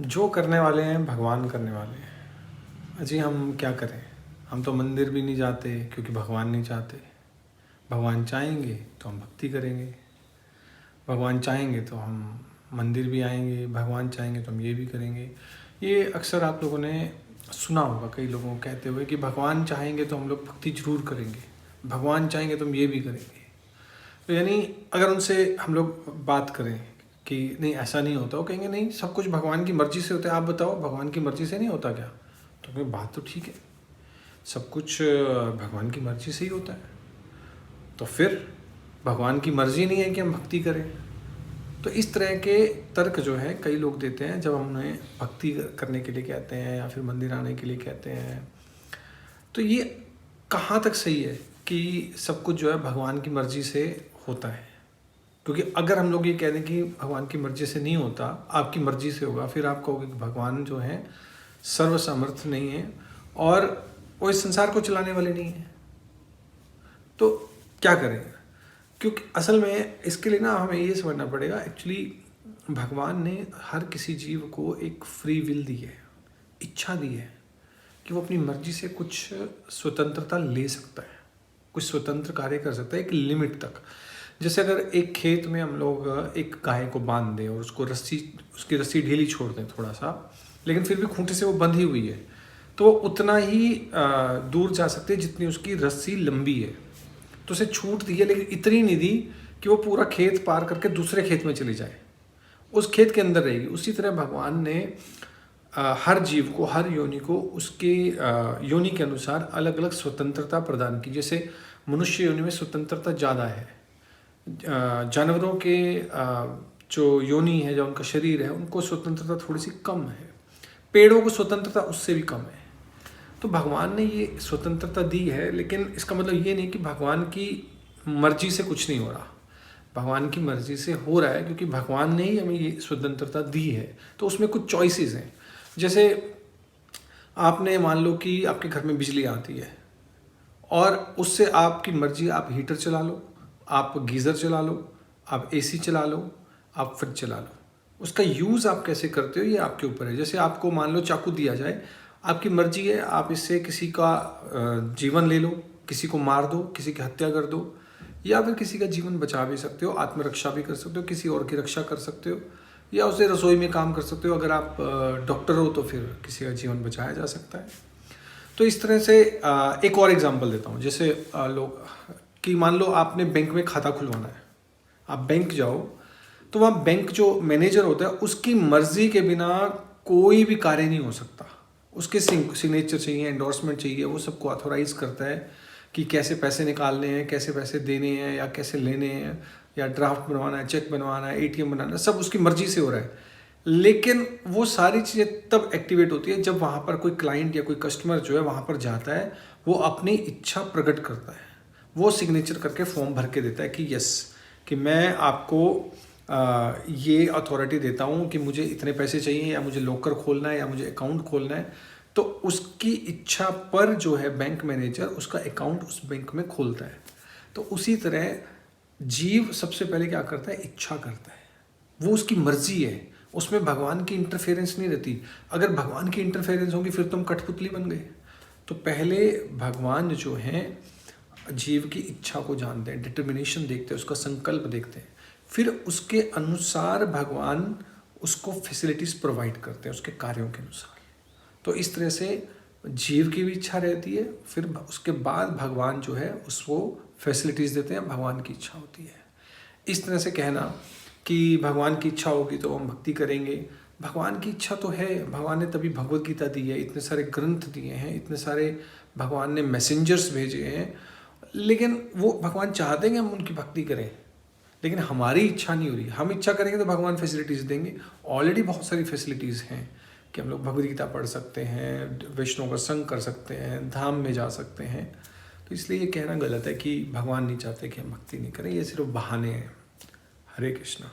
जो करने वाले हैं भगवान करने वाले हैं। अजी हम क्या करें, हम तो मंदिर भी नहीं जाते क्योंकि भगवान नहीं चाहते। भगवान चाहेंगे तो हम भक्ति करेंगे, भगवान चाहेंगे तो हम मंदिर भी आएंगे, भगवान चाहेंगे तो हम ये भी करेंगे। ये अक्सर आप लोगों ने सुना होगा कई लोगों को कहते हुए कि भगवान चाहेंगे तो हम लोग भक्ति जरूर करेंगे, भगवान चाहेंगे तो हम ये भी करेंगे। तो यानी अगर उनसे हम लोग बात करें कि नहीं ऐसा नहीं होता, वो कहेंगे नहीं सब कुछ भगवान की मर्ज़ी से होता है। आप बताओ भगवान की मर्ज़ी से नहीं होता क्या? तो कहें बात तो ठीक है, सब कुछ भगवान की मर्ज़ी से ही होता है, तो फिर भगवान की मर्ज़ी नहीं है कि हम भक्ति करें। तो इस तरह के तर्क जो है कई लोग देते हैं जब हम उन्हें भक्ति करने के लिए कहते हैं या फिर मंदिर आने के लिए कहते हैं। तो ये कहाँ तक सही है कि सब कुछ जो है भगवान की मर्ज़ी से होता है? क्योंकि अगर हम लोग ये कह दें कि भगवान की मर्ज़ी से नहीं होता, आपकी मर्ज़ी से होगा, फिर आप कहोगे कि भगवान जो है सर्वसमर्थ नहीं है और वो इस संसार को चलाने वाले नहीं है। तो क्या करें? क्योंकि असल में इसके लिए ना हमें ये समझना पड़ेगा, एक्चुअली भगवान ने हर किसी जीव को एक फ्री विल दी है, इच्छा दी है कि वो अपनी मर्जी से कुछ स्वतंत्रता ले सकता है, कुछ स्वतंत्र कार्य कर सकता है एक लिमिट तक। जैसे अगर एक खेत में हम लोग एक गाय को बांध दें और उसको उसकी रस्सी ढीली छोड़ दें थोड़ा सा, लेकिन फिर भी खूंटे से वो बंधी हुई है, तो वो उतना ही दूर जा सकती है जितनी उसकी रस्सी लंबी है। तो उसे छूट दी है, लेकिन इतनी नहीं दी कि वो पूरा खेत पार करके दूसरे खेत में चली जाए, उस खेत के अंदर रहेगी। उसी तरह भगवान ने हर जीव को, हर योनि को उसके योनि के अनुसार अलग अलग स्वतंत्रता प्रदान की। जैसे मनुष्य योनि में स्वतंत्रता ज़्यादा है, जानवरों के जो योनि है, जो उनका शरीर है, उनको स्वतंत्रता थोड़ी सी कम है, पेड़ों को स्वतंत्रता उससे भी कम है। तो भगवान ने ये स्वतंत्रता दी है, लेकिन इसका मतलब ये नहीं कि भगवान की मर्जी से कुछ नहीं हो रहा। भगवान की मर्जी से हो रहा है क्योंकि भगवान ने ही हमें ये स्वतंत्रता दी है। तो उसमें कुछ चॉइसेस हैं। जैसे आपने मान लो कि आपके घर में बिजली आती है और उससे आपकी मर्जी, आप हीटर चला लो, आप गीज़र चला लो, आप एसी चला लो, आप फ्रिज चला लो। उसका यूज़ आप कैसे करते हो ये आपके ऊपर है। जैसे आपको मान लो चाकू दिया जाए, आपकी मर्जी है, आप इससे किसी का जीवन ले लो, किसी को मार दो, किसी की हत्या कर दो, या फिर किसी का जीवन बचा भी सकते हो, आत्मरक्षा भी कर सकते हो, किसी और की रक्षा कर सकते हो, या उसे रसोई में काम कर सकते हो। अगर आप डॉक्टर हो तो फिर किसी का जीवन बचाया जा सकता है। तो इस तरह से एक और एग्जांपल देता हूँ। जैसे लोग कि मान लो आपने बैंक में खाता खुलवाना है, आप बैंक जाओ तो वहाँ बैंक जो मैनेजर होता है उसकी मर्जी के बिना कोई भी कार्य नहीं हो सकता। उसके सिग्नेचर चाहिए, एंडोर्समेंट चाहिए, वो सबको ऑथोराइज करता है कि कैसे पैसे निकालने हैं, कैसे पैसे देने हैं या कैसे लेने हैं, या ड्राफ्ट बनवाना है, चेक बनवाना है, एटीएम बनाना है, सब उसकी मर्जी से हो रहा है। लेकिन वो सारी चीज़ें तब एक्टिवेट होती है जब वहाँ पर कोई क्लाइंट या कोई कस्टमर जो है वहाँ पर जाता है, वो अपनी इच्छा प्रकट करता है, वो सिग्नेचर करके फॉर्म भर के देता है कि यस, कि मैं आपको ये अथॉरिटी देता हूँ कि मुझे इतने पैसे चाहिए, या मुझे लॉकर खोलना है, या मुझे अकाउंट खोलना है। तो उसकी इच्छा पर जो है बैंक मैनेजर उसका अकाउंट उस बैंक में खोलता है। तो उसी तरह जीव सबसे पहले क्या करता है, इच्छा करता है, वो उसकी मर्जी है, उसमें भगवान की इंटरफेरेंस नहीं रहती। अगर भगवान की इंटरफेरेंस होगी फिर तुम कठपुतली बन गए। तो पहले भगवान जो हैं जीव की इच्छा को जानते हैं, डिटर्मिनेशन देखते हैं, उसका संकल्प देखते हैं, फिर उसके अनुसार भगवान उसको फैसिलिटीज़ प्रोवाइड करते हैं उसके कार्यों के अनुसार। तो इस तरह से जीव की भी इच्छा रहती है, फिर उसके बाद भगवान जो है उसको फैसिलिटीज़ देते हैं, भगवान की इच्छा होती है। इस तरह से कहना कि भगवान की इच्छा होगी तो हम भक्ति करेंगे, भगवान की इच्छा तो है, भगवान ने तभी भगवत गीता दी है, इतने सारे ग्रंथ दिए हैं, इतने सारे भगवान ने मैसेंजर्स भेजे हैं, लेकिन वो भगवान चाहते हैं कि हम उनकी भक्ति करें, लेकिन हमारी इच्छा नहीं हो रही। हम इच्छा करेंगे तो भगवान फैसिलिटीज़ देंगे। ऑलरेडी बहुत सारी फैसिलिटीज़ हैं कि हम लोग भगवद गीता पढ़ सकते हैं, वैष्णव का संग कर सकते हैं, धाम में जा सकते हैं। तो इसलिए ये कहना गलत है कि भगवान नहीं चाहते कि हम भक्ति नहीं करें, ये सिर्फ बहाने हैं। हरे कृष्णा।